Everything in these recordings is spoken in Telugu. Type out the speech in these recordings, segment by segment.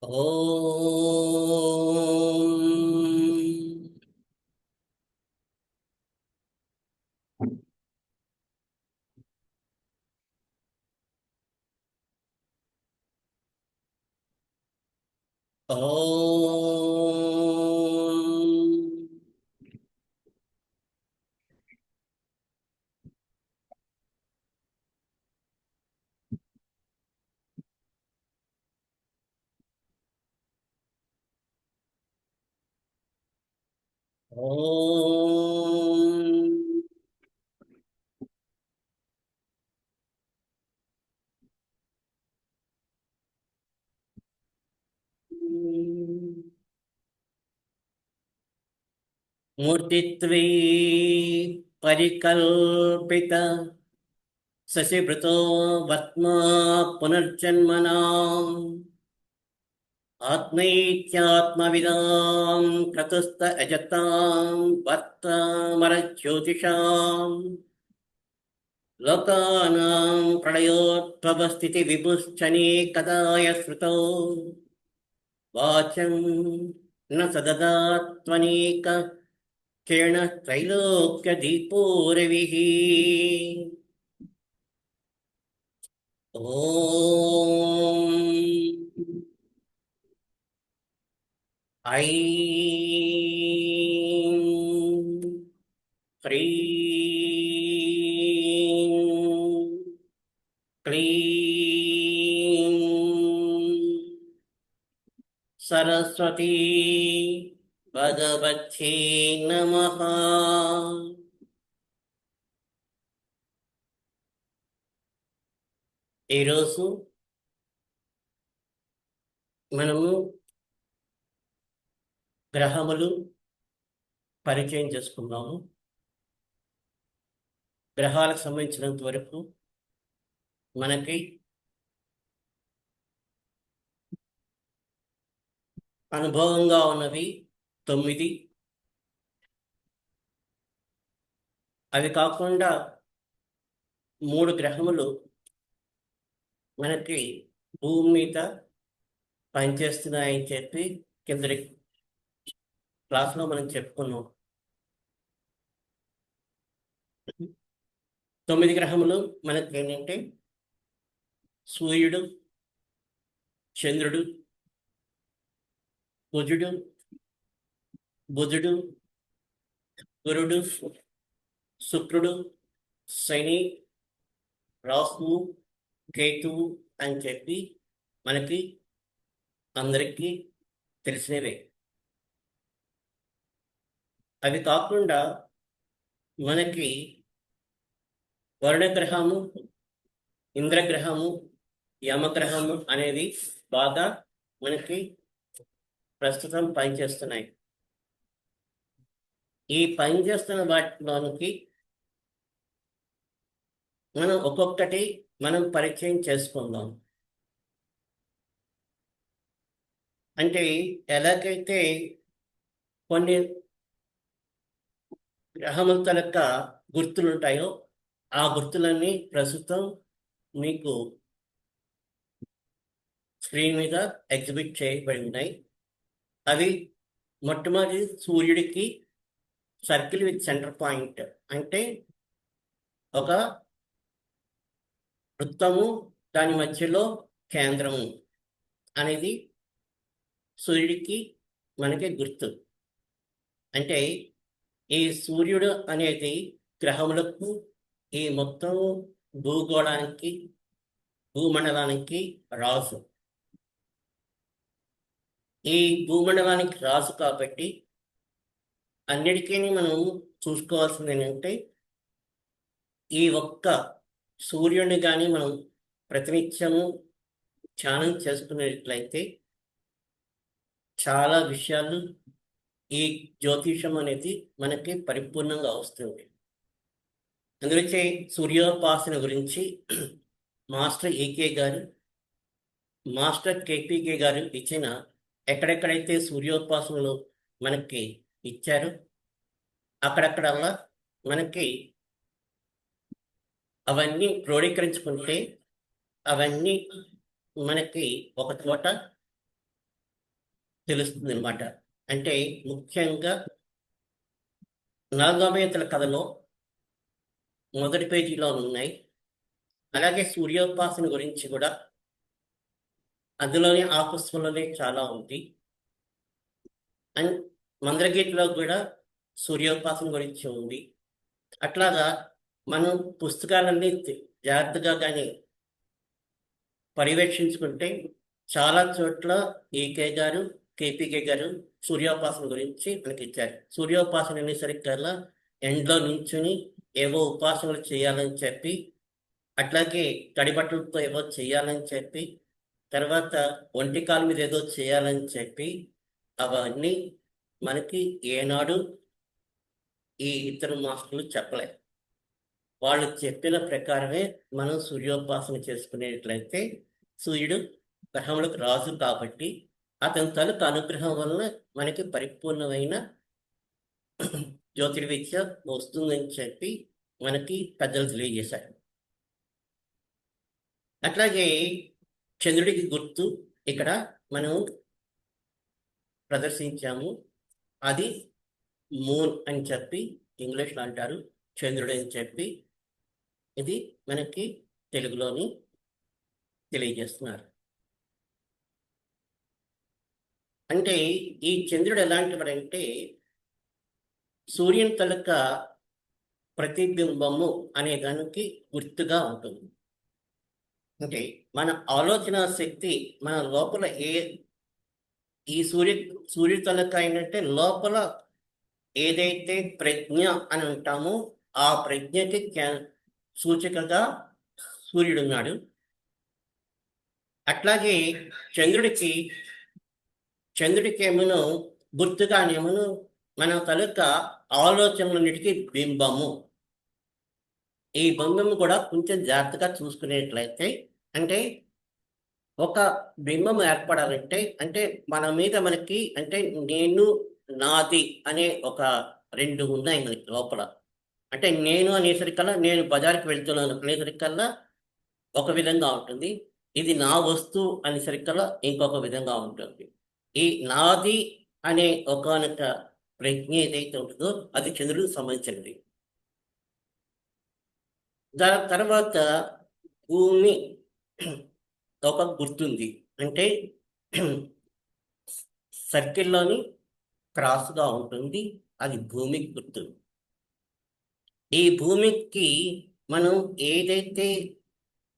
ఓం ఓం ఓం మూర్తిత్వే పరికల్పిత శశిభృతో వర్త్మా పునర్జన్మనా ఆత్మైత్యాత్మవిదాం క్రతుస్త అజతాం వర్తమరజ్యోతిషాం లోకానాం ప్రళయోద్భవస్థితి విభుశ్చనేకదాయ శృతౌ వాచం న సదదాత్వనేక కిరణ త్రైలోక్యదీపో రవిః ఓం ఐం హ్రీం క్లీం సరస్వతీ భగవత్యై నమః. ఈరోజు మనము గ్రహములు పరిచయం చేసుకున్నాము. గ్రహాలకు సంబంధించినంత వరకు మనకి అనుభవంగా ఉన్నవి 9. అవి కాకుండా 3 గ్రహములు మనకి భూమి మీద పనిచేస్తున్నాయని చెప్పి కిందటి క్లాస్లో మనం చెప్పుకున్నాం. 9 గ్రహములు మనకి ఏంటంటే సూర్యుడు, చంద్రుడు, కుజుడు, బుధుడు, గురుడు, శుక్రుడు, శని, రాహువు, కేతువు అని చెప్పి మనకి అందరికీ తెలిసినవే. అవి కాకుండా మనకి వరుణగ్రహము, ఇంద్రగ్రహము, యమగ్రహము అనేది బాగా మనకి ప్రస్తుతం పనిచేస్తున్నాయి. ఈ పనిచేస్తున్న వాటిలోనికి మనం ఒక్కొక్కటి మనం పరిచయం చేసుకుందాం. అంటే ఎలాగైతే కొన్ని గ్రహముల తలక గుర్తులు ఉంటాయో ఆ గుర్తులన్నీ ప్రస్తుతం మీకు స్క్రీన్ మీద ఎగ్జిబిట్ చేయబడి ఉన్నాయి. అవి మొట్టమొదటి సూర్యుడికి సర్కిల్ విత్ సెంటర్ పాయింట్, అంటే ఒక వృత్తము దాని మధ్యలో కేంద్రము అనేది సూర్యుడికి మనకి గుర్తు. అంటే ఈ సూర్యుడు అనేది గ్రహములకు, ఈ మొత్తం భూగోళానికి, భూమండలానికి రాజు. ఈ భూమండలానికి రాజు కాబట్టి అన్నిటికీ మనం చూసుకోవాల్సింది ఏంటంటే ఈ ఒక్క సూర్యుడిని కానీ మనం ప్రతినిత్యము ధ్యానం చేసుకునేట్లయితే చాలా విషయాలు ఈ జ్యోతిషం అనేది మనకి పరిపూర్ణంగా వస్తుంది. అందుకే సూర్యోపాసన గురించి మాస్టర్ ఏకే గారు, మాస్టర్ కేపీకే గారు ఇచ్చిన ఎక్కడెక్కడైతే సూర్యోపాసనలు మనకి ఇచ్చారో అక్కడక్కడల్లా మనకి అవన్నీ క్రోడీకరించుకుంటే అవన్నీ మనకి ఒక చోట తెలుస్తుంది అనమాట. అంటే ముఖ్యంగా నలదమయతల కథలో మొదటి పేజీలో ఉన్నాయి. అలాగే సూర్యోపాసన గురించి కూడా అందులోనే ఆ పుస్తకంలోనే చాలా ఉంది. అండ్ మంత్రగీతలో కూడా సూర్యోపాసన గురించి ఉంది. అట్లాగా మనం పుస్తకాలన్నీ జాగ్రత్తగా కానీ పర్యవేక్షించుకుంటే చాలా చోట్ల ఈకే గారు, కేపీకే గారు సూర్యోపాసన గురించి మనకి ఇచ్చారు. సూర్యోపాసన అనేసరికల్లా ఎండ్లో నించుని ఏవో ఉపాసనలు చేయాలని చెప్పి, అట్లాగే తడిబట్టలతో ఏవో చేయాలని చెప్పి, తర్వాత ఒంటి కాలు మీద ఏదో చేయాలని చెప్పి, అవన్నీ మనకి ఏనాడు ఈ ఇతర మాస్టర్లు చెప్పలేదు. వాళ్ళు చెప్పిన ప్రకారమే మనం సూర్యోపాసన చేసుకునేట్లయితే సూర్యుడు గ్రహములకు రాజు కాబట్టి అతని తలకు అనుగ్రహం వలన మనకి పరిపూర్ణమైన జ్యోతిర్విద్య వస్తుందని చెప్పి మనకి పెద్దలు తెలియజేశారు. అట్లాగే చంద్రుడికి గుర్తు ఇక్కడ మనం ప్రదర్శించాము. అది మూన్ అని చెప్పి ఇంగ్లీష్లో అంటారు, చంద్రుడు అని చెప్పి. ఇది మనకి తెలుగులోని తెలియజేస్తున్నారు. అంటే ఈ చంద్రుడు ఎలాంటివాడంటే సూర్యుని తలక ప్రతిబింబము అనే దానికి గుర్తుగా ఉంటుంది. అంటే మన ఆలోచన శక్తి మన లోపల ఈ సూర్యుడి తలక ఏంటంటే లోపల ఏదైతే ప్రజ్ఞ అని అంటామో ఆ ప్రజ్ఞకి సూచికగా సూర్యుడున్నాడు. అట్లాగే చంద్రుడికి ఏమో గుర్తుగానేమో మన తలక ఆలోచనలన్నిటికీ బింబము. ఈ బింబము కూడా కొంచెం జాగ్రత్తగా చూసుకునేట్లయితే, అంటే ఒక బింబం ఏర్పడాలంటే అంటే మన మీద మనకి అంటే నేను నాది అనే ఒక రెండు ఉన్నాయి మనకి లోపల. అంటే నేను అనేసరికల్లా నేను బజార్కి వెళ్తున్నాను అనేసరికల్లా ఒక విధంగా ఉంటుంది. ఇది నా వస్తువు అనేసరికల్లా ఇంకొక విధంగా ఉంటుంది. ఈ నాది అనే ఒకనొక ప్రజ్ఞ ఏదైతే ఉంటుందో అది చంద్రుడికి సంబంధించినది. దాని తర్వాత భూమి ఒక గుర్తుంది. అంటే సర్కిల్లోని క్రాస్గా ఉంటుంది, అది భూమికి గుర్తు. ఈ భూమికి మనం ఏదైతే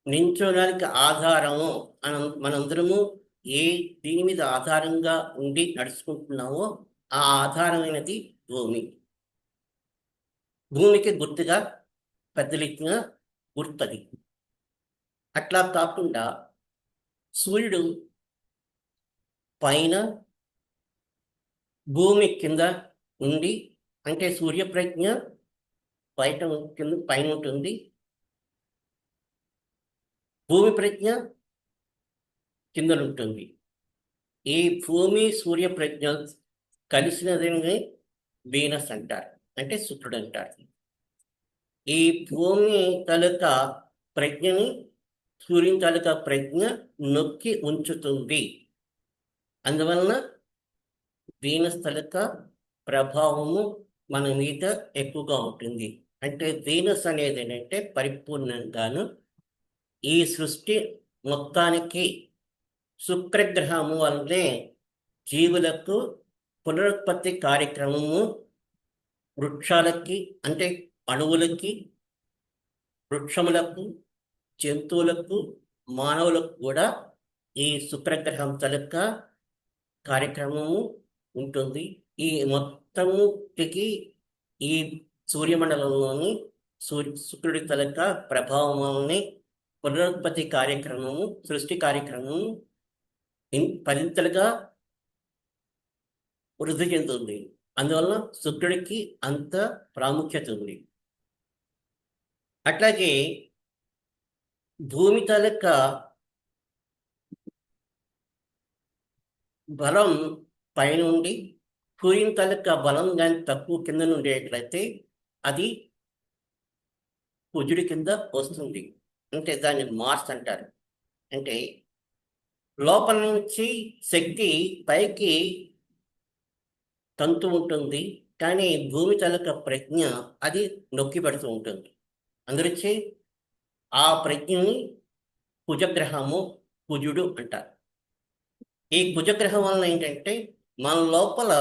నించోడానికి ఆధారమో మనందరము దీని మీద ఆధారంగా ఉండి నడుచుకుంటున్నామో ఆ ఆధారమైనది భూమి. భూమికి గుర్తుగా పెద్దలిచ్చిన గుర్తది. అట్లా కాకుండా సూర్యుడు పైన భూమి కింద ఉండి, అంటే సూర్యప్రజ్ఞ పైన ఉంటుంది, భూమి ప్రజ్ఞ కింద ఉంటుంది. ఈ భూమి సూర్య ప్రజ్ఞ కలిసినదని వీనస్ అంటారు, అంటే శుక్రుడు అంటారు. ఈ భూమి తాలూక ప్రజ్ఞని సూర్యుని తాలూక ప్రజ్ఞ నొక్కి ఉంచుతుంది. అందువలన వీనస్ తాలూక ప్రభావము మన మీద ఎక్కువగా ఉంటుంది. అంటే వీనస్ అనేది ఏంటంటే పరిపూర్ణంగాను ఈ సృష్టి మొత్తానికి శుక్రగ్రహము వల్లనే జీవులకు పునరుత్పత్తి కార్యక్రమము, వృక్షాలకి అంటే అణువులకి, వృక్షములకు, జంతువులకు, మానవులకు కూడా ఈ శుక్రగ్రహం తలక కార్యక్రమము ఉంటుంది. ఈ మొత్తముకి ఈ సూర్యమండలంలోని శుక్రుడి తలక ప్రభావంలోని పునరుత్పత్తి కార్యక్రమము, సృష్టి కార్యక్రమము పదింతలుగా వృద్ధి చెందుతుంది. అందువలన శుక్రుడికి అంత ప్రాముఖ్యత ఉంది. అట్లాగే భూమి తాలూక బలం పైనుండి సూర్యుని తాలూక బలం కానీ తక్కువ కింద ఉండేట్లయితే అది కుజుడి కింద వస్తుంది. అంటే దాన్ని మార్స్ అంటారు. అంటే లోపల నుంచి శక్తి పైకి తంతు ఉంటుంది. కానీ భూమి తాలూకా ప్రజ్ఞ అది నొక్కి పెడుతూ ఉంటుంది. అందుకొచ్చి ఆ ప్రజ్ఞని కుజగ్రహము, కుజుడు అంటారు. ఈ కుజగ్రహం వలన ఏంటంటే మన లోపల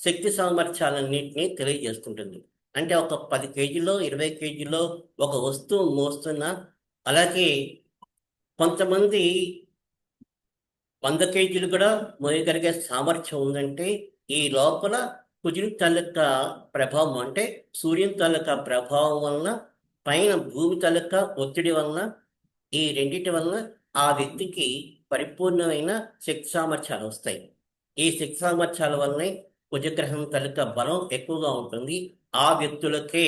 శక్తి సామర్థ్యాలన్నింటినీ తెలియజేస్తుంటుంది. అంటే ఒక 10 కేజీలో 20 కేజీలో ఒక వస్తువు మోస్తున్న, అలాగే కొంతమంది 100 కేజీలు కూడా మోయగలిగే సామర్థ్యం ఉందంటే ఈ లోపల కుజుని తాలూకా ప్రభావం, అంటే సూర్యుని తాలూకా ప్రభావం వలన, పైన భూమి తాలూకా ఒత్తిడి వలన, ఈ రెండిటి వలన ఆ వ్యక్తికి పరిపూర్ణమైన శక్తి సామర్థ్యాలు వస్తాయి. ఈ శక్తి సామర్థ్యాల వల్లనే కుజగ్రహం తాలూకా బలం ఎక్కువగా ఉంటుంది. ఆ వ్యక్తులకే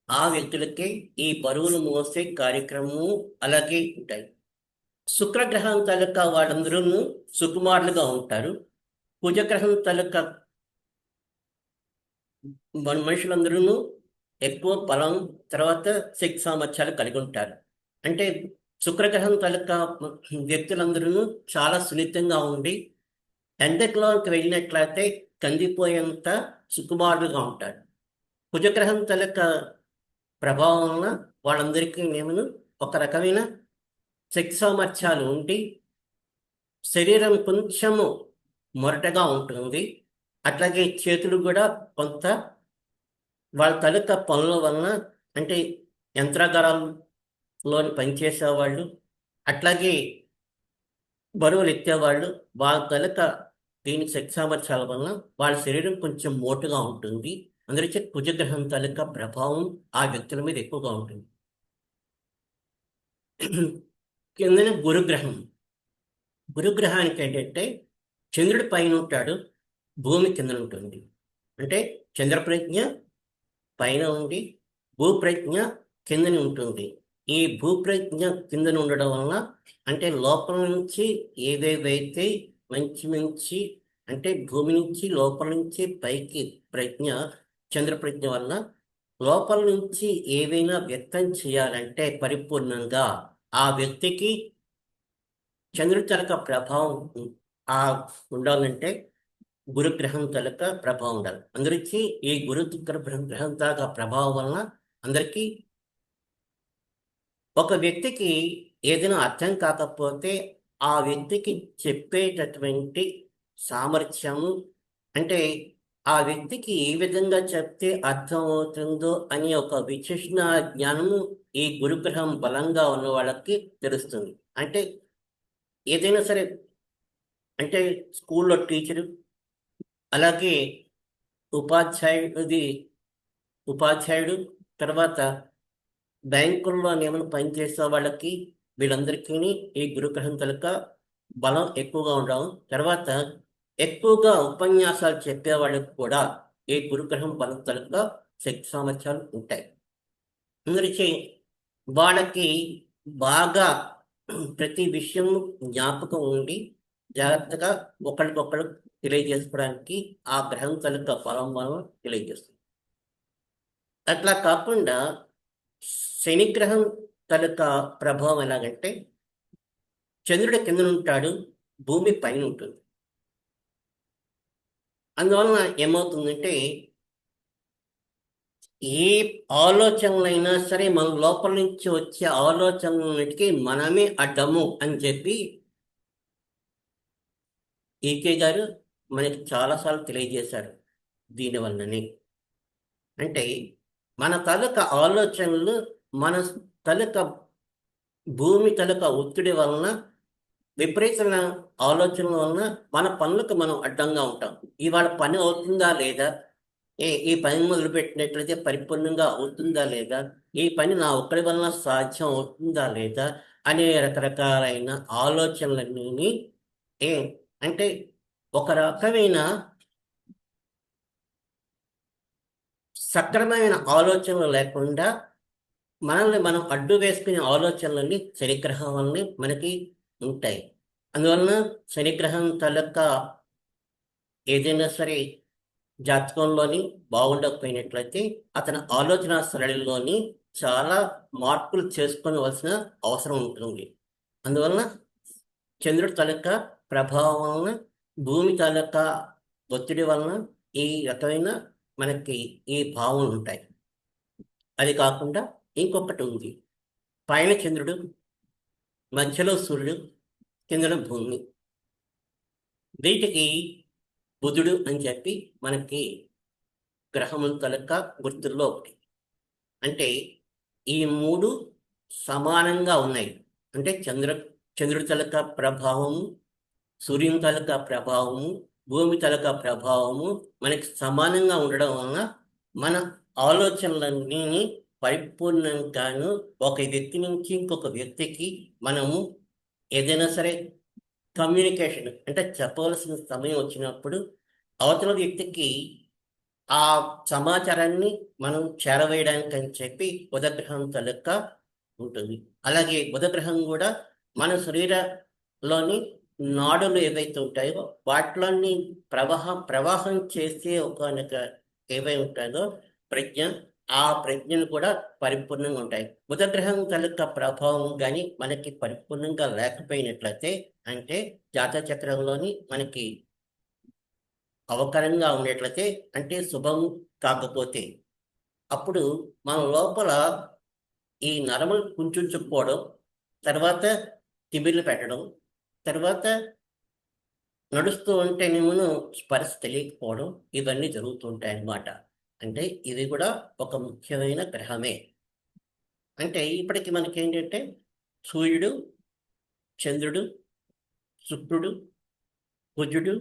ఆ వ్యక్తులకే ఈ బరువులు మోసే కార్యక్రమము అలాగే ఉంటాయి. శుక్రగ్రహం తాలూకా వాళ్ళందరూ సుకుమారులుగా ఉంటారు. కుజగ్రహం తాలూకా మనుషులందరూ ఎక్కువ బలం, తర్వాత శక్తి సామర్థ్యాలు కలిగి ఉంటారు. అంటే శుక్రగ్రహం తాలూకా వ్యక్తులందరూ చాలా సున్నితంగా ఉండి ఎండలోకి వెళ్ళినట్లయితే కందిపోయేంత సుకుమారులుగా ఉంటారు. కుజగ్రహం తాలూకా ప్రభావం వలన వాళ్ళందరికీ నేను ఒక రకమైన శక్తి సామర్థ్యాలు ఉండి శరీరం కొంచెము మొరటగా ఉంటుంది. అట్లాగే చేతులు కూడా కొంత వాళ్ళ తాలూకా పనుల వలన, అంటే యంత్రాగారాల్లోని పనిచేసేవాళ్ళు, అట్లాగే బరువులు ఎత్తేవాళ్ళు, వాళ్ళ తాలూకా దీని శక్తి సామర్థ్యాల వలన వాళ్ళ శరీరం కొంచెం మోటుగా ఉంటుంది. అందుకే కుజగ్రహం తాలూకా ప్రభావం ఆ వ్యక్తుల మీద ఎక్కువగా ఉంటుంది. కిందన గురుగ్రహం. గురుగ్రహానికి ఏంటంటే చంద్రుడి పైన ఉంటాడు, భూమి కింద ఉంటుంది. అంటే చంద్రప్రజ్ఞ పైన ఉండి భూప్రజ్ఞ కిందని ఉంటుంది. ఈ భూప్రజ్ఞ కిందన ఉండడం వలన, అంటే లోపల నుంచి ఏవేవైతే మంచి మంచి, అంటే భూమి నుంచి లోపల నుంచి పైకి ప్రజ్ఞ, చంద్రప్రజ్ఞ వలన లోపల నుంచి ఏవైనా వ్యక్తం చేయాలంటే పరిపూర్ణంగా ఆ వ్యక్తికి చంద్రుడి తలక ప్రభావం ఆ ఉండాలంటే గురుగ్రహం తలక ప్రభావం ఉండాలి. అందరికీ ఈ గ్రహం తలక ప్రభావం వలన అందరికీ ఒక వ్యక్తికి ఏదైనా అర్థం కాకపోతే ఆ వ్యక్తికి చెప్పేటటువంటి సామర్థ్యము, అంటే ఆ వ్యక్తికి ఏ విధంగా చెప్తే అర్థం అవుతుందో అనే ఒక విచక్షణ జ్ఞానము ఈ గురుగ్రహం బలంగా ఉన్న వాళ్ళకి తెలుస్తుంది. అంటే ఏదైనా సరే, అంటే స్కూల్లో టీచరు, అలాగే ఉపాధ్యాయుడిది ఉపాధ్యాయుడు, తర్వాత బ్యాంకుల్లో ఏమైనా పనిచేసే వాళ్ళకి, వీళ్ళందరికీ ఈ గురుగ్రహం తలక బలం ఎక్కువగా ఉండడం, తర్వాత ఎక్కువగా ఉపన్యాసాలు చెప్పే వాళ్ళకి కూడా ఈ గురుగ్రహం బలం తలక శక్తి సామర్థ్యాలు ఉంటాయి. అందరికీ వాళ్ళకి బాగా ప్రతి విషయం జ్ఞాపకం ఉండి జాగ్రత్తగా ఒకరికొకరు తెలియజేసుకోవడానికి ఆ గ్రహం తలక బలం వలన తెలియజేస్తుంది. అట్లా కాకుండా శనిగ్రహం తాలూకా ప్రభావం ఎలాగంటే చంద్రుడి కింద ఉంటాడు, భూమి పైన ఉంటుంది. అందువలన ఏమవుతుందంటే ఏ ఆలోచనలైనా సరే మన లోపల నుంచి వచ్చే ఆలోచనలన్నిటికీ మనమే అడ్డము అని చెప్పి ఈకే గారు మనకి చాలాసార్లు తెలియజేశారు. దీనివల్లనే అంటే మన తాలూకా ఆలోచనలు, మన తాలూకా భూమి తాలూకా ఒత్తిడి వలన, విపరీతమైన ఆలోచనల వలన మన పనులకు మనం అడ్డంగా ఉంటాం. ఇవాళ పని అవుతుందా లేదా, ఈ పని మొదలుపెట్టినట్లయితే పరిపూర్ణంగా అవుతుందా లేదా, ఈ పని నా ఒక్కడి వలన సాధ్యం అవుతుందా లేదా అనే రకరకాలైన ఆలోచనలన్నీ ఏ అంటే ఒక రకమైన సక్రమమైన ఆలోచనలు లేకుండా మనల్ని మనం అడ్డు వేసుకునే ఆలోచనలన్నీ శనిగ్రహం వల్లనే మనకి ఉంటాయి. అందువలన శనిగ్రహం తాలూకా ఏదైనా సరే జాతకంలోని బాగుండకపోయినట్లయితే అతని ఆలోచన సరళిలోని చాలా మార్పులు చేసుకోవలసిన అవసరం ఉంటుంది. అందువలన చంద్రుడి తాలూకా ప్రభావం వలన భూమి తాలూకా ఒత్తిడి వలన ఈ రకమైన మనకి ఈ భావనలు ఉంటాయి. అది కాకుండా ఇంకొకటి ఉంది. పైన చంద్రుడు, మధ్యలో సూర్యుడు, కిందన భూమి. వీటికి బుధుడు అని చెప్పి మనకి గ్రహముల తలక గుర్తుల్లో ఒకటి. అంటే ఈ మూడు సమానంగా ఉన్నాయి. అంటే చంద్రుడి తలక ప్రభావము, సూర్యుని తలక ప్రభావము, భూమి తలక ప్రభావము మనకి సమానంగా ఉండడం వలన మన ఆలోచనలన్నీ పరిపూర్ణంగాను ఒక వ్యక్తి నుంచి ఇంకొక వ్యక్తికి మనము ఏదైనా సరే కమ్యూనికేషన్ అంటే చెప్పవలసిన సమయం వచ్చినప్పుడు అవతల వ్యక్తికి ఆ సమాచారాన్ని మనం చేరవేయడానికి అని చెప్పి బుధగ్రహం తలక ఉంటుంది. అలాగే బుధగ్రహం కూడా మన శరీరంలోని నాడులు ఏవైతే ఉంటాయో వాటిలోని ప్రవాహం చేసే ఒక ఏవై ఉంటాయో ప్రజ్ఞ, ఆ ప్రజ్ఞను కూడా పరిపూర్ణంగా ఉంటాయి. బుధగ్రహం తలక ప్రభావం కానీ మనకి పరిపూర్ణంగా లేకపోయినట్లయితే, అంటే జాతక చక్రంలోని మనకి అవకరంగా ఉండేట్లయితే, అంటే శుభం కాకపోతే, అప్పుడు మన లోపల ఈ నరములు కుంచుకుపోవడం, తర్వాత తిమిర్లు పెట్టడం, తర్వాత నడుస్తూ ఉంటేనేమో స్పర్శ తెలియకపోవడం, ఇవన్నీ జరుగుతుంటాయి అన్నమాట. అంటే ఇది కూడా ఒక ముఖ్యమైన గ్రహమే. అంటే ఇప్పటికి మనకేంటంటే సూర్యుడు, చంద్రుడు, శుక్రుడు, కుజుడు,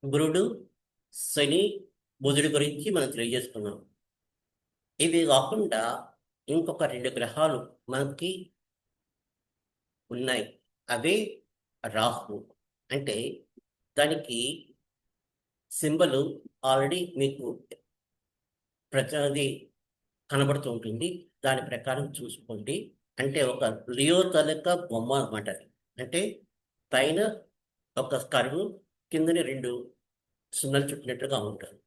గురుడు, శని, బుధుడి గురించి మనం తెలియజేసుకున్నాం. ఇవి కాకుండా ఇంకొక 2 గ్రహాలు మనకి ఉన్నాయి. అవే రాహు. అంటే దానికి సింబల్ ఆల్రెడీ మీకు ప్రతిది కనబడుతూ ఉంటుంది. దాని ప్రకారం చూసుకోండి. అంటే ఒక లియో తాలూకా బొమ్మ అనమాట అది. అంటే పైన ఒక కరువు, కిందని 2 సున్నలు చుట్టినట్టుగా ఉంటుంది.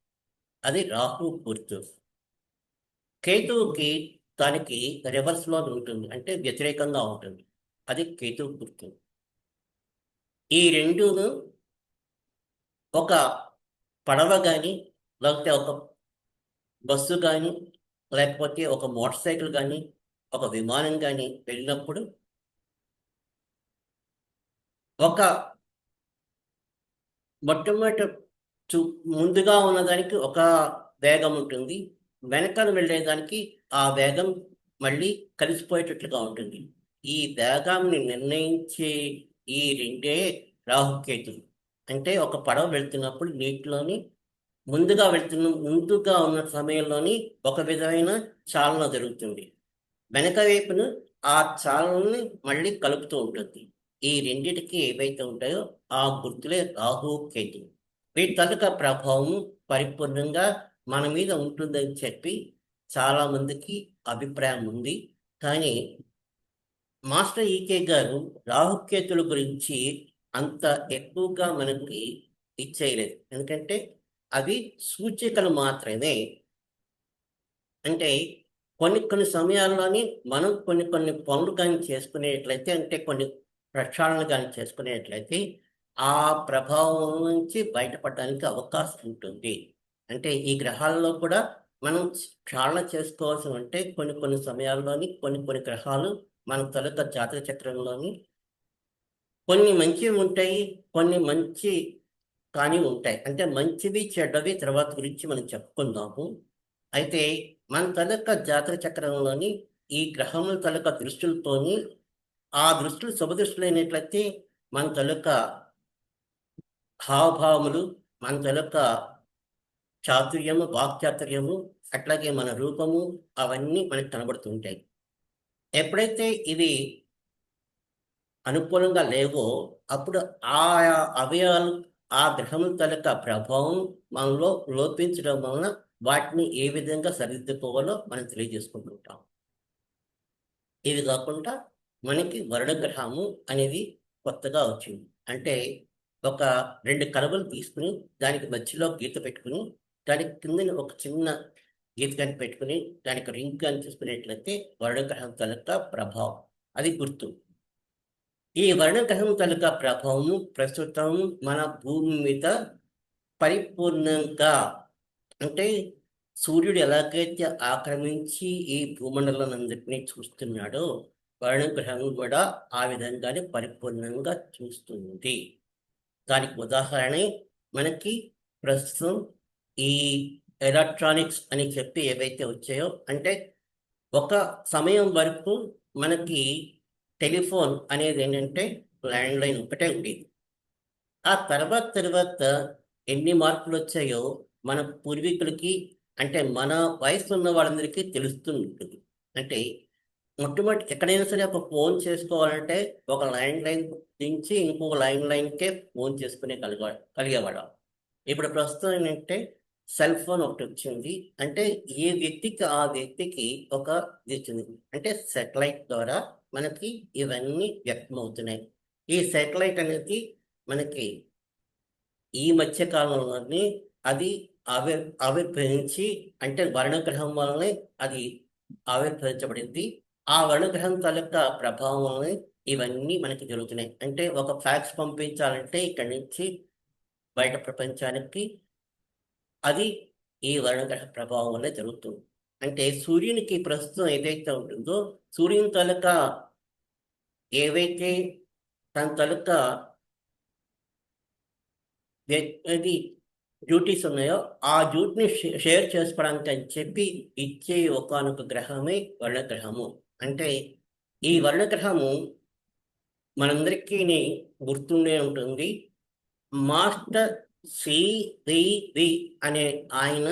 అది రాహు గుర్తు. కేతువుకి దానికి రివర్స్లో ఉంటుంది. అంటే వ్యతిరేకంగా ఉంటుంది. అది కేతువు గుర్తు. ఈ రెండును ఒక పడవ కానీ, లేకపోతే ఒక బస్సు కానీ, లేకపోతే ఒక మోటార్ సైకిల్ కానీ, ఒక విమానం కానీ వెళ్ళినప్పుడు ఒక మొట్టమొదటి చు ముందుగా ఉన్నదానికి ఒక వేగం ఉంటుంది. వెనకాల వెళ్ళేదానికి ఆ వేగం మళ్ళీ కలిసిపోయేటట్లుగా ఉంటుంది. ఈ వేగాన్ని నిర్ణయించే ఈ రెండే రాహుకేతులు. అంటే ఒక పడవ వెళ్తున్నప్పుడు నీటిలోని ముందుగా ఉన్న సమయంలోని ఒక విధమైన చాలన జరుగుతుంది. వెనక వైపున ఆ చాలనని మళ్ళీ కలుపుతూ ఉంటుంది. ఈ రెండిటికి ఏవైతే ఉంటాయో ఆ గుర్తులే రాహు, కేతు. వీటి తాలూకా ప్రభావం పరిపూర్ణంగా మన మీద ఉంటుందని చెప్పి చాలామందికి అభిప్రాయం ఉంది. కానీ మాస్టర్ ఈకే గారు రాహుకేతుల గురించి అంత ఎక్కువగా మనకి ఇచ్చేయలేదు. ఎందుకంటే అవి సూచికలు మాత్రమే. అంటే కొన్ని సమయాల్లోని మనం కొన్ని పనులు కానీ చేసుకునేట్లయితే, అంటే కొన్ని ప్రక్షాళనలు కానీ చేసుకునేట్లయితే ఆ ప్రభావం నుంచి బయటపడడానికి అవకాశం ఉంటుంది. అంటే ఈ గ్రహాల్లో కూడా మనం క్షాళన చేసుకోవాల్సి ఉంటే కొన్ని సమయాల్లోని కొన్ని గ్రహాలు మన తొలుత జాతక చక్రంలోని కొన్ని మంచివి ఉంటాయి, కొన్ని మంచి కానీ ఉంటాయి. అంటే మంచివి, చెడ్డవి తర్వాత గురించి మనం చెప్పుకుందాము. అయితే మన తాలూకా జాతక చక్రంలోని ఈ గ్రహముల తాలూకా దృష్టిలతోని ఆ దృష్టిలు శుభదృష్టిలైనట్లయితే మన తాలూకా హావభావములు, మన తాలూకా చాతుర్యము, వాక్చాతుర్యము, అట్లాగే మన రూపము అవన్నీ మనకు కనబడుతుంటాయి. ఎప్పుడైతే ఇవి అనుకూలంగా లేవో అప్పుడు ఆ అవయవాలు ఆ గ్రహముల తాలూకా ప్రభావం మనలో లోపించడం వలన వాటిని ఏ విధంగా సరిదిద్దుకోవాలో మనం తెలియజేసుకుంటుంటాం. ఇది కాకుండా మనకి వరుణ గ్రహము అనేది కొత్తగా వచ్చింది. అంటే ఒక 2 కలువలు తీసుకుని దానికి మధ్యలో గీత పెట్టుకుని దానికి కిందని ఒక చిన్న గీత కానీ పెట్టుకుని దానికి రింగ్ కానీ తీసుకునేట్లయితే వరుణ గ్రహం తాలూకా ప్రభావం అది గుర్తు. ఈ వర్ణగ్రహం తాలూకా ప్రభావము ప్రస్తుతం మన భూమి మీద పరిపూర్ణంగా అంటే సూర్యుడు ఎలాగైతే ఆక్రమించి ఈ భూమండలాన్నంతటినీ చూస్తున్నాడో గ్రహం కూడా ఆ విధంగానే పరిపూర్ణంగా చూస్తుంది. దానికి ఉదాహరణ మనకి ప్రస్తుతం ఈ ఎలక్ట్రానిక్స్ అని చెప్పి ఏవైతే వచ్చాయో, అంటే ఒక సమయం వరకు మనకి టెలిఫోన్ అనేది ఏంటంటే ల్యాండ్లైన్ ఒకటే ఉండేది. ఆ తర్వాత ఎన్ని మార్పులు వచ్చాయో మన పూర్వీకులకి, అంటే మన వయసు ఉన్న వాళ్ళందరికీ తెలుస్తుంటుంది. అంటే మొట్టమొదటి ఎక్కడైనా సరే ఒక ఫోన్ చేసుకోవాలంటే ఒక ల్యాండ్ లైన్ నుంచి ఇంకొక ల్యాండ్ లైన్కే ఫోన్ చేసుకునే కలిగేవాడు. ఇప్పుడు ప్రస్తుతం ఏంటంటే సెల్ ఫోన్ ఒకటి వచ్చింది. అంటే ఏ వ్యక్తికి ఆ వ్యక్తికి ఒక ఇది వచ్చింది. అంటే సెటిలైట్ ద్వారా మనకి ఇవన్నీ వ్యక్తమవుతున్నాయి. ఈ సెటిలైట్ అనేది మనకి ఈ మధ్య కాలంలోనే అది ఆవిర్భవించి, అంటే వర్ణగ్రహం వల్లనే అది ఆవిర్భవించబడింది. ఆ వర్ణగ్రహం తాలూకా ప్రభావం వల్లనే ఇవన్నీ మనకి జరుగుతున్నాయి. అంటే ఒక ఫ్యాక్స్ పంపించాలంటే ఇక్కడి నుంచి బయట ప్రపంచానికి అది ఈ వర్ణగ్రహ ప్రభావం వల్లే జరుగుతుంది. అంటే సూర్యునికి ప్రస్తుతం ఏదైతే ఉంటుందో, సూర్యుని తాలూకా ఏవైతే తన తాలూకా అది డ్యూటీస్ ఉన్నాయో ఆ డ్యూటీని షేర్ చేసుకోవడానికి అని చెప్పి ఇచ్చే ఒకానొక గ్రహమే వర్ణగ్రహము. అంటే ఈ వర్ణగ్రహము మనందరికీ గుర్తుండే ఉంటుంది. మాస్టర్ సివివి అనే ఆయన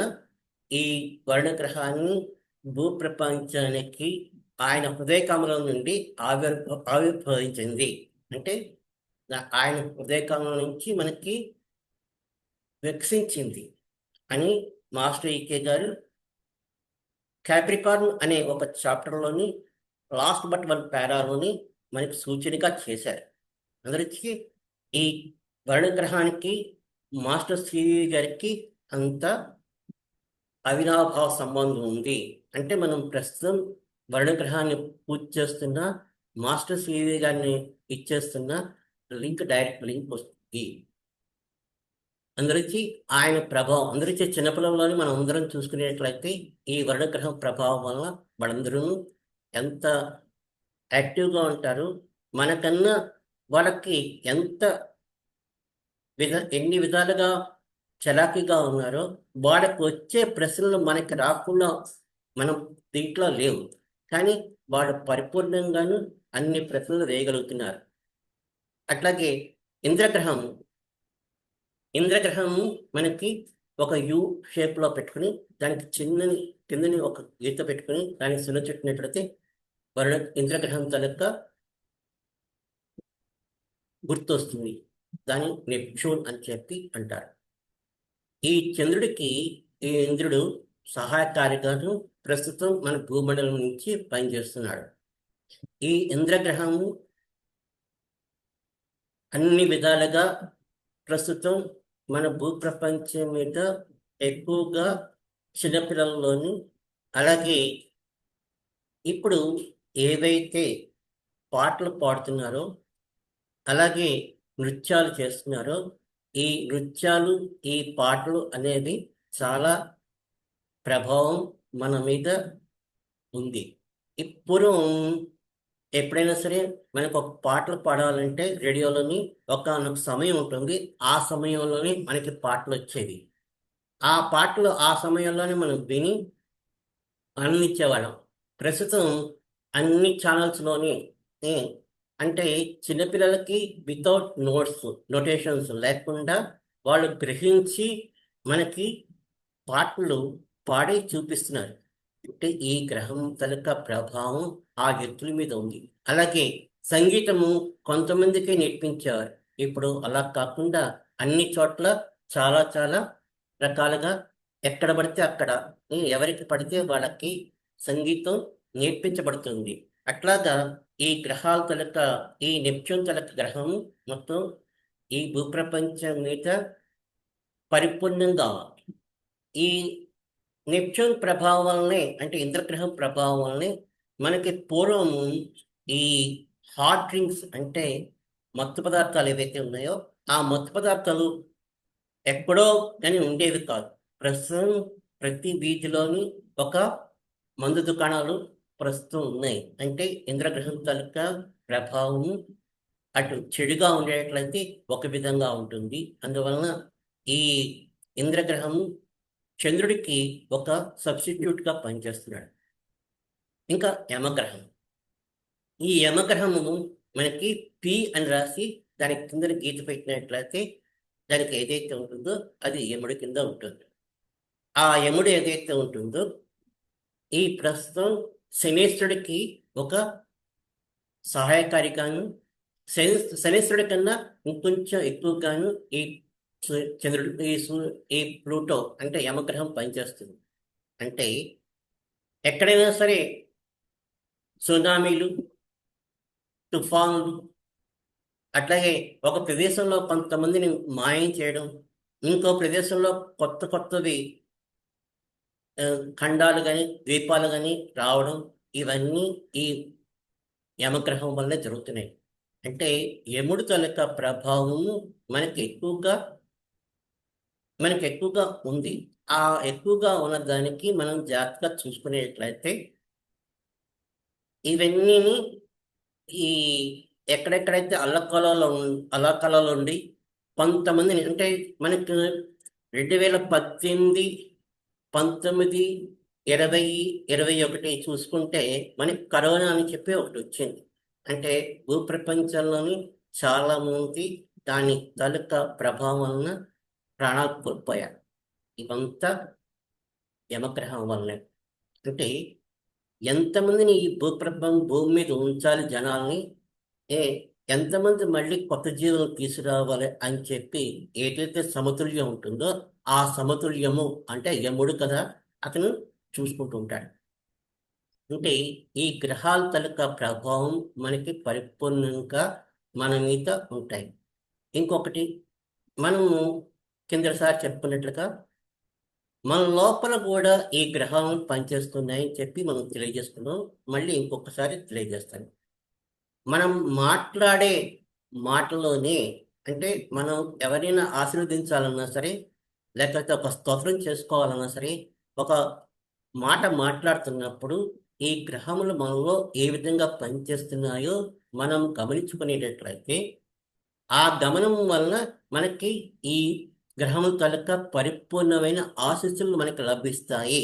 ఈ వర్ణగ్రహాన్ని భూప్రపంచానికి ఆయన హృదయకమలం నుండి ఆవిర్భవించింది. అంటే ఆయన హృదయకమలం నుంచి మనకి వికసించింది అని మాస్టర్ ఈకే గారు క్యాప్రికార్న్ అనే ఒక చాప్టర్లోని లాస్ట్ బట్ వన్ పారాలోని మనకి సూచనగా చేశారు. అందరికీ ఈ వర్ణగ్రహానికి మాస్టర్ సివి గారికి అంత అవినాభావ సంబంధం ఉంది. అంటే మనం ప్రస్తుతం వర్ణగ్రహాన్ని పూజ చేస్తున్న మాస్టర్ సివి గారిని ఇచ్చేస్తున్న డైరెక్ట్ లింక్ వస్తుంది. అందరికీ ఆయన ప్రభావం, అందరికీ చిన్నపిల్లల్లోని మనం అందరం చూసుకునేట్లయితే ఈ వర్ణగ్రహం ప్రభావం వల్ల వాళ్ళందరూ ఎంత యాక్టివ్గా ఉంటారు, మనకన్నా వాళ్ళకి ఎంత ఎన్ని విధాలుగా చలాకీగా ఉన్నారో, వాళ్ళకి వచ్చే ప్రశ్నలు మనకి రాకుండా మనం దీంట్లో లేవు. కానీ వాళ్ళు పరిపూర్ణంగాను అన్ని ప్రశ్నలు వేయగలుగుతున్నారు. అట్లాగే ఇంద్రగ్రహం మనకి ఒక యూ షేప్లో పెట్టుకుని దానికి కిందని ఒక గీత పెట్టుకుని దానికి సున్న చుట్టినట్లయితే ఇంద్రగ్రహం తలక గుర్తు వస్తుంది. దాన్ని నెప్ట్యూన్ అని చెప్పి అంటారు. ఈ చంద్రుడికి ఈ ఇంద్రుడు సహాయకారిగాను ప్రస్తుతం మన భూమండలం నుంచి పనిచేస్తున్నాడు. ఈ ఇంద్రగ్రహము అన్ని విధాలుగా ప్రస్తుతం మన భూప్రపంచం మీద ఎక్కువగా చిన్నపిల్లల్లోనూ, అలాగే ఇప్పుడు ఏవైతే పాటలు పాడుతున్నారో, అలాగే నృత్యాలు చేస్తున్నారో, ఈ నృత్యాలు ఈ పాటలు అనేవి చాలా ప్రభావం మన మీద ఉంది. ఇప్పుడు ఎప్పుడైనా సరే మనకు ఒక పాటలు పాడాలంటే రేడియోలోని ఒకానొక సమయం ఉంటుంది. ఆ సమయంలోనే మనకి పాటలు వచ్చేవి. ఆ పాటలు ఆ సమయంలోనే మనం విని ఆనందించేవాళ్ళం. ప్రస్తుతం అన్ని ఛానల్స్లోని అంటే చిన్నపిల్లలకి వితౌట్ నోటేషన్స్ లేకుండా వాళ్ళు గ్రహించి మనకి పాటలు పాడి చూపిస్తున్నారు. అంటే ఈ గ్రహం తలక ప్రభావం ఆ వ్యక్తుల మీద ఉంది. అలాగే సంగీతము కొంతమందికి నేర్పించేవారు. ఇప్పుడు అలా కాకుండా అన్ని చోట్ల చాలా చాలా రకాలుగా ఎక్కడ పడితే అక్కడ ఎవరికి పడితే వాళ్ళకి సంగీతం నేర్పించబడుతుంది. అట్లాగా ఈ గ్రహాల తలక ఈ నెప్ట్యూన్ తలక గ్రహం మొత్తం ఈ భూప్రపంచం మీద పరిపూర్ణంగా ఈ నెప్ట్యూన్ ప్రభావం వల్లనే, అంటే ఇంద్రగ్రహం ప్రభావం వల్లనే మనకి పూర్వం ఈ హాట్ డ్రింక్స్ అంటే మత్తు పదార్థాలు ఏవైతే ఉన్నాయో ఆ మత్తు పదార్థాలు ఎక్కడో కానీ ఉండేది కాదు. ప్రస్తుతం ప్రతి వీధిలోని ఒక మందు దుకాణాలు ప్రస్తుతం ఉన్నాయి. అంటే ఇంద్రగ్రహం తాలూకా ప్రభావం అటు చెడుగా ఉండేట్లయితే ఒక విధంగా ఉంటుంది. అందువలన ఈ ఇంద్రగ్రహం చంద్రుడికి ఒక సబ్స్టిట్యూట్గా పనిచేస్తున్నాడు. ఇంకా యమగ్రహం, ఈ యమగ్రహము మనకి పి అని రాసి దానికి కింద గీత పెట్టినట్లయితే దానికి ఏదైతే ఉంటుందో అది యముడి కింద ఉంటుంది. ఆ యముడు ఏదైతే ఉంటుందో ఈ ప్రస్తుతం శనేశ్వరుడికి ఒక సహాయకారిగాను, శని శనేశ్వరుడి కన్నా ఇంకొంచెం ఎక్కువగాను ఈ చంద్రుడు ఈ ప్లూటో అంటే యమగ్రహం పనిచేస్తుంది. అంటే ఎక్కడైనా సరే సునామీలు, తుఫానులు, అట్లాగే ఒక ప్రదేశంలో కొంతమందిని మాయం చేయడం, ఇంకో ప్రదేశంలో కొత్త కొత్తవి ఖండాలు కానీ ద్వీపాలు కానీ రావడం, ఇవన్నీ ఈ యమగ్రహం వల్లే జరుగుతున్నాయి. అంటే యముడి తాలూకా ప్రభావము మనకి ఎక్కువగా ఉంది. ఆ ఎక్కువగా ఉన్న దానికి మనం జాగ్రత్తగా చూసుకునేట్లయితే ఇవన్నీ ఈ ఎక్కడెక్కడైతే అల్లకలలో ఉండి కొంతమందిని అంటే మనకు 2018, 19, 20, 21 చూసుకుంటే మనకి కరోనా అని చెప్పి ఒకటి వచ్చింది. అంటే భూప్రపంచంలోని చాలా మంది దాని తాలూకా ప్రభావం వలన ప్రాణాలు కోల్పోయారు. ఇవంతా యమగ్రహం వల్లనే. అంటే ఎంతమందిని ఈ భూమి మీద ఉంచాలి జనాల్ని, ఏ ఎంతమంది మళ్ళీ కొత్త జీవులు తీసుకురావాలి అని చెప్పి ఏదైతే సమతుల్యం ఉంటుందో ఆ సమతుల్యము అంటే యముడు కదా అతను చూసుకుంటూ ఉంటాడు. అంటే ఈ గ్రహాల తాలూకా ప్రభావం మనకి పరిపూర్ణంగా మన మీద ఉంటాయి. ఇంకొకటి మనము కిందసారి చెప్పుకున్నట్లుగా మన లోపల కూడా ఈ గ్రహాలు పనిచేస్తున్నాయని చెప్పి మనం తెలియజేస్తున్నాం. మళ్ళీ ఇంకొకసారి తెలియజేస్తాను. మనం మాట్లాడే మాటలోనే అంటే మనం ఎవరైనా ఆశీర్వదించాలన్నా సరే, లేకపోతే ఒక స్తోత్రం చేసుకోవాలన్నా సరే, ఒక మాట మాట్లాడుతున్నప్పుడు ఈ గ్రహములు మనలో ఏ విధంగా పనిచేస్తున్నాయో మనం గమనించుకునేటట్లయితే ఆ గమనం వలన మనకి ఈ గ్రహముల తాలూకా పరిపూర్ణమైన ఆశీస్సులు మనకి లభిస్తాయి.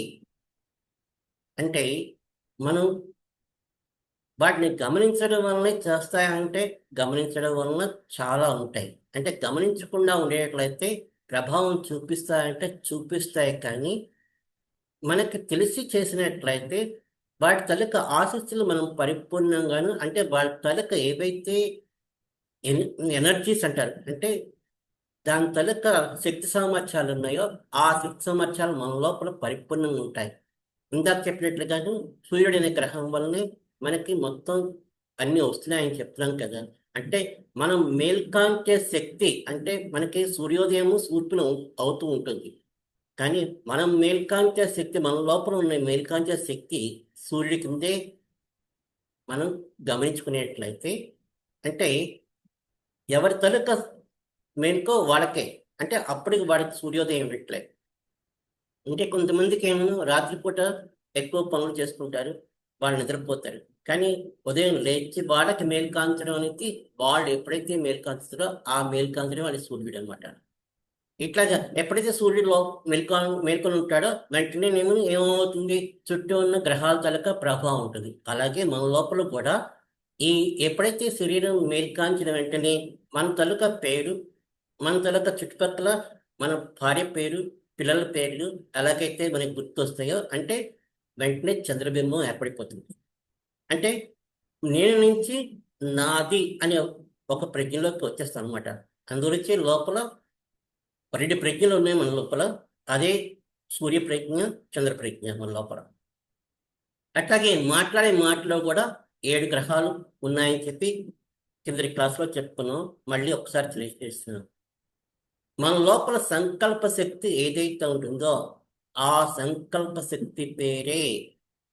అంటే మనం వాటిని గమనించడం వల్లనే చేస్తాయంటే గమనించడం వలన చాలా ఉంటాయి. అంటే గమనించకుండా ఉండేట్లయితే ప్రభావం చూపిస్తాయంటే చూపిస్తాయి, కానీ మనకి తెలిసి చేసినట్లయితే వాటి తాలూకా ఆశీస్సులు మనం పరిపూర్ణంగాను అంటే వాటి తాలూకా ఏవైతే ఎనర్జీస్ అంటారు అంటే దాని తాలూకా శక్తి సామర్థ్యాలు ఉన్నాయో ఆ శక్తి సామర్థ్యాలు మన లోపల పరిపూర్ణంగా ఉంటాయి. ఇందాక చెప్పినట్లుగాను సూర్యుడు అనే గ్రహం వల్లనే మనకి మొత్తం అన్నీ వస్తున్నాయని చెప్తున్నాం కదా. అంటే మనం మేల్కాంచే శక్తి అంటే మనకి సూర్యోదయము సూర్పును అవుతూ ఉంటుంది, కానీ మనం మేల్కాంచే శక్తి మన లోపల ఉన్న మేల్కాంచే శక్తి సూర్యుడి కిందే మనం గమనించుకునేట్లయితే అంటే ఎవరి తలక మేల్కో వాళ్ళకే అంటే అప్పటికి వాడికి సూర్యోదయం పెట్టలే. అంటే కొంతమందికి ఏమో రాత్రిపూట ఎక్కువ పనులు చేసుకుంటారు, వాళ్ళు నిద్రపోతారు. కానీ ఉదయం లేచి వాళ్ళకి మేల్కాంచడం అనేది వాళ్ళు ఎప్పుడైతే మేల్కాంచుతారో ఆ మేల్కాంచడం వాళ్ళ సూర్యుడు అనమాట. ఇట్లాగా ఎప్పుడైతే సూర్యుడు మేల్కొని ఉంటాడో వెంటనే ఏమవుతుంది, చుట్టూ ఉన్న గ్రహాల తాలూకా ప్రభావం ఉంటుంది. అలాగే మన లోపల కూడా ఈ ఎప్పుడైతే శరీరం మేల్కాంచిన వెంటనే మన తాలూకా పేరు, మన తాలూకా చుట్టుపక్కల మన భార్య పేరు, పిల్లల పేర్లు ఎలాగైతే మనకి గుర్తొస్తాయో అంటే వెంటనే చంద్రబింబం ఏర్పడిపోతుంది. అంటే నేను నుంచి నాది అనే ఒక ప్రజ్ఞలోకి వచ్చేస్తాను అనమాట. అందుగురించి లోపల 2 ప్రజ్ఞలు ఉన్నాయి మన లోపల. అదే సూర్య ప్రజ్ఞ, చంద్ర ప్రజ్ఞ మన లోపల. అట్లాగే మాట్లాడే మాటలో కూడా 7 గ్రహాలు ఉన్నాయని చెప్పి కిందటి క్లాస్లో చెప్పుకున్నాం. మళ్ళీ ఒకసారి తెలియజేస్తున్నాం. మన లోపల సంకల్ప శక్తి ఏదైతే ఉంటుందో ఆ సంకల్ప శక్తి పేరే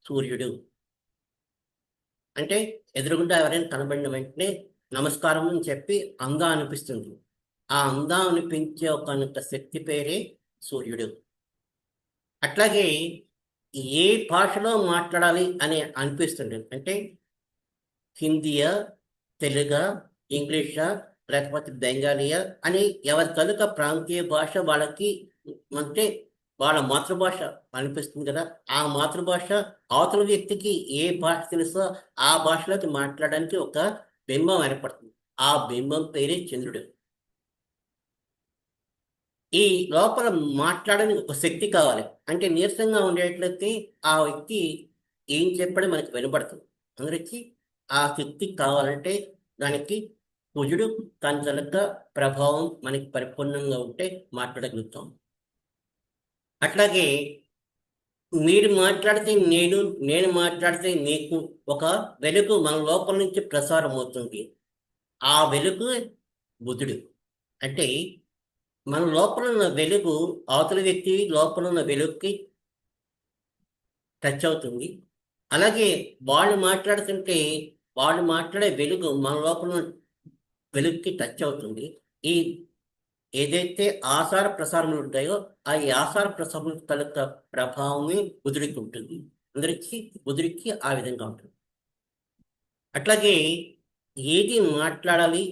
సూర్యుడు. అంటే ఎదురుగుండా ఎవరైనా కనబడిన వెంటనే నమస్కారం అని చెప్పి అంగా అనిపిస్తుంది. ఆ అందాన్ని పెంచే ఒక శక్తి పేరే సూర్యుడు. అట్లాగే ఏ భాషలో మాట్లాడాలి అని అనిపిస్తుంది అంటే హిందీయా, తెలుగా, ఇంగ్లీషా, లేకపోతే బెంగాలీయా అని ఎవరి తాలూకా ప్రాంతీయ భాష వాళ్ళకి అంటే వాళ్ళ మాతృభాష అనిపిస్తుంది కదా. ఆ మాతృభాష అవతల వ్యక్తికి ఏ భాష తెలుసో ఆ భాషలోకి మాట్లాడడానికి ఒక బింబం ఏర్పడుతుంది. ఆ బింబం పేరే చంద్రుడు. ఈ లోపల మాట్లాడడానికి ఒక శక్తి కావాలి. అంటే నీరసంగా ఉండేట్లయితే ఆ వ్యక్తి ఏం చెప్పడం మనకి వినపడుతుంది. అందరికి ఆ శక్తి కావాలంటే దానికి కుజుడు తన తలక ప్రభావం మనకి పరిపూర్ణంగా ఉంటే మాట్లాడగలుగుతాం. అట్లాగే మీరు మాట్లాడితే నేను, నేను మాట్లాడితే నీకు ఒక వెలుగు మన లోపల నుంచి ప్రసారం అవుతుంది. ఆ వెలుగు బుధుడు. అంటే మన లోపల ఉన్న వెలుగు అవతల వ్యక్తి లోపల ఉన్న వెలుగుకి టచ్ అవుతుంది. అలాగే వాళ్ళు మాట్లాడుతుంటే వాళ్ళు మాట్లాడే వెలుగు మన లోపల ఉన్న వెలుగుకి టచ్ అవుతుంది. ఈ ఏదైతే ఆసార ప్రసారములు ఉంటాయో ఆ ఈ ఆసార ప్రసారముల తలక ప్రభావమే బుధుడికి ఉంటుంది. అందరికీ బుధుడికి ఆ విధంగా ఉంటుంది. అట్లాగే ఏది మాట్లాడాలి,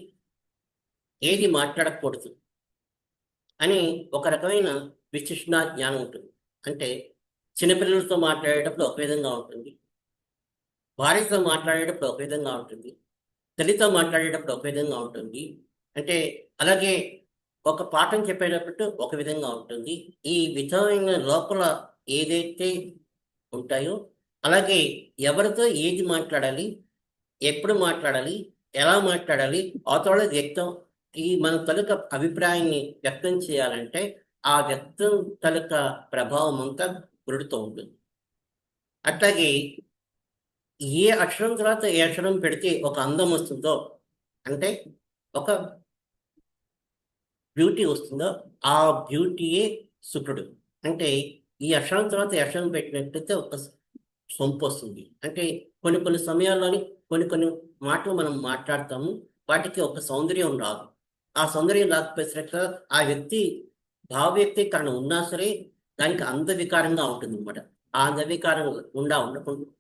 ఏది మాట్లాడకూడదు అని ఒక రకమైన విశిష్టణ జ్ఞానం ఉంటుంది. అంటే చిన్నపిల్లలతో మాట్లాడేటప్పుడు ఒక విధంగా ఉంటుంది, భార్యతో మాట్లాడేటప్పుడు ఒక విధంగా ఉంటుంది, తల్లితో మాట్లాడేటప్పుడు ఒక విధంగా ఉంటుంది. అంటే అలాగే ఒక పాఠం చెప్పేటప్పుడు ఒక విధంగా ఉంటుంది. ఈ విధమైన లోపల ఏదైతే ఉంటాయో అలాగే ఎవరితో ఏది మాట్లాడాలి, ఎప్పుడు మాట్లాడాలి, ఎలా మాట్లాడాలి, అవతల వ్యక్తం ఈ మన తాలూకా అభిప్రాయాన్ని వ్యక్తం చేయాలంటే ఆ వ్యక్తం తాలూకా ప్రభావం అంతా గురుడితో ఉంటుంది. అట్లాగే ఏ అక్షరం తర్వాత ఏ అక్షరం పెడితే ఒక అందం వస్తుందో అంటే ఒక బ్యూటీ వస్తుందో ఆ బ్యూటీయే శుక్రుడు. అంటే ఈ అక్షరం తర్వాత ఈ అక్షరం పెట్టినట్లయితే ఒక సొంపు వస్తుంది. అంటే కొన్ని కొన్ని సమయాల్లోని కొన్ని కొన్ని మాటలు మనం మాట్లాడతాము, వాటికి ఒక సౌందర్యం రాదు. ఆ సౌందర్యం రాకపోయేసరికి ఆ వ్యక్తి భావ వ్యక్తీకరణ ఉన్నా సరే దానికి అందవికారంగా ఉంటుంది అనమాట. ఆ అందవికారం ఉండకుండా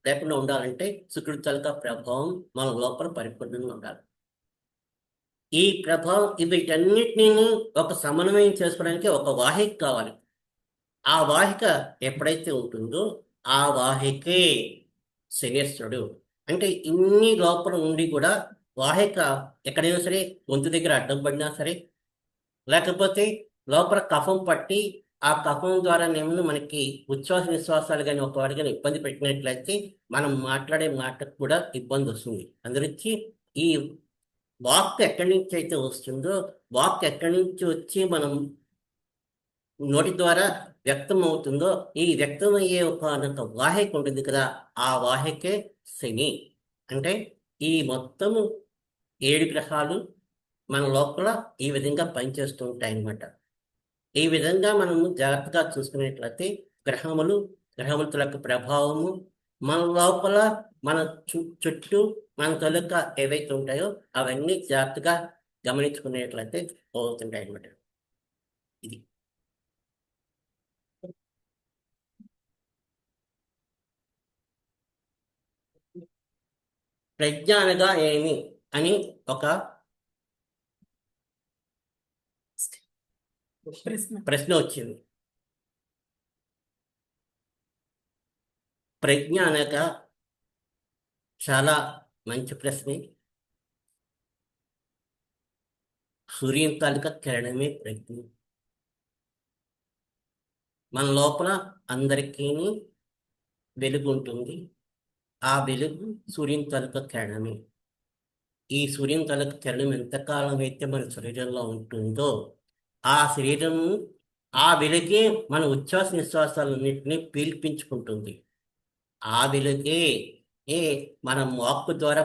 లేకుండా ఉండాలంటే శుక్రుడి తాలూకా ప్రభావం మన లోపల పరిపూర్ణంగా ఉండాలి. ఈ ప్రభావం వీటన్నిటిని ఒక సమన్వయం చేసుకోవడానికి ఒక వాహిక కావాలి. ఆ వాహిక ఎప్పుడైతే ఉంటుందో ఆ వాహికే శనేశ్వరుడు. అంటే ఇన్ని లోపల ఉండి కూడా వాహిక ఎక్కడైనా సరే గొంతు దగ్గర అడ్డం పడినా సరే, లేకపోతే లోపల కఫం పట్టి ఆ కఫం ద్వారా నేమో మనకి ఉచ్ఛ్వాస నిశ్వాసాలు కానీ ఒకవాడు కానీ ఇబ్బంది పెట్టినట్లయితే మనం మాట్లాడే మాటకు కూడా ఇబ్బంది వస్తుంది. అందురించి ఈ వాక్ ఎక్కడి నుంచి అయితే వస్తుందో వాక్ ఎక్కడి నుంచి వచ్చి మనం నోటి ద్వారా వ్యక్తం అవుతుందో ఈ వ్యక్తమయ్యే ఒక వాహిక ఉంటుంది కదా, ఆ వాహికే శని. అంటే ఈ మొత్తము 7 గ్రహాలు మన లోపల ఈ విధంగా పనిచేస్తూ ఉంటాయి అన్నమాట. ఈ విధంగా మనము జాగ్రత్తగా చూసుకునేట్లయితే గ్రహములు, గ్రహముల యొక్క ప్రభావము మన లోపల మన చుట్టూ మన తాలూకా ఏవైతే ఉంటాయో అవన్నీ జాగ్రత్తగా గమనించుకునేట్లయితే అవుతుంటాయి అన్నమాట. ఇది ప్రజ్ఞ అనగా ఏమి అని ఒక ప్రశ్న వచ్చింది. ప్రజ్ఞ అనగా చాలా మంచి ప్రశ్నే. సూర్యుని తాలూకా కిరణమే ప్రజ్ఞ. మన లోపల అందరికీ వెలుగు ఉంటుంది. ఆ వెలుగు సూర్యుని తాలూకా కిరణమే. ఈ సూర్యుని తాలూకా కిరణం ఎంతకాలం అయితే మన శరీరంలో ఉంటుందో ఆ శరీరము ఆ వెలుగే మన ఉచ్ఛ్వాస నిశ్వాసాలన్నింటినీ పీల్పించుకుంటుంది. ఆ వెలుగే మనం వాక్కు ద్వారా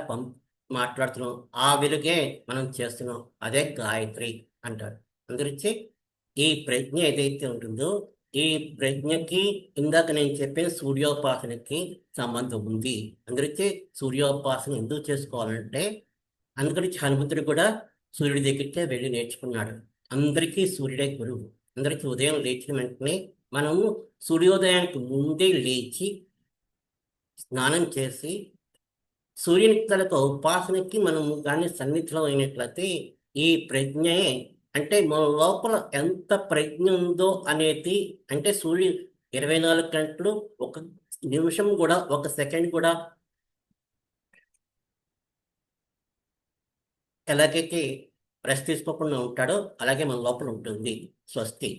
మాట్లాడుతున్నాం. ఆ వెలుగే మనం చేస్తున్నాం. అదే గాయత్రి అంటారు. అందురించి ఈ ప్రజ్ఞ ఏదైతే ఉంటుందో ఈ ప్రజ్ఞకి ఇందాక నేను చెప్పిన సూర్యోపాసనకి సంబంధం ఉంది. అందుకే సూర్యోపాసన ఎందుకు చేసుకోవాలంటే అందుకని హనుమంతుడు కూడా సూర్యుడి దగ్గరికే వెళ్ళి నేర్చుకున్నాడు. అందరికీ సూర్యుడే గురువు. అందరికీ ఉదయం లేచిన వెంటనే మనము సూర్యోదయానికి ముందే లేచి స్నానం చేసి సూర్యుని తాలూకా ఉపాసనకి మనము కానీ సన్నిధిలో అయినట్లయితే ఈ ప్రజ్ఞయే అంటే మన లోపల ఎంత ప్రజ్ఞ ఉందో అనేది అంటే సూర్యుడు 24 గంటలు ఒక నిమిషం కూడా ఒక సెకండ్ కూడా ఎలాగైతే రెస్ట్ తీసుకోకుండా ఉంటాడో అలాగే మన లోపల ఉంటుంది. స్వస్తి.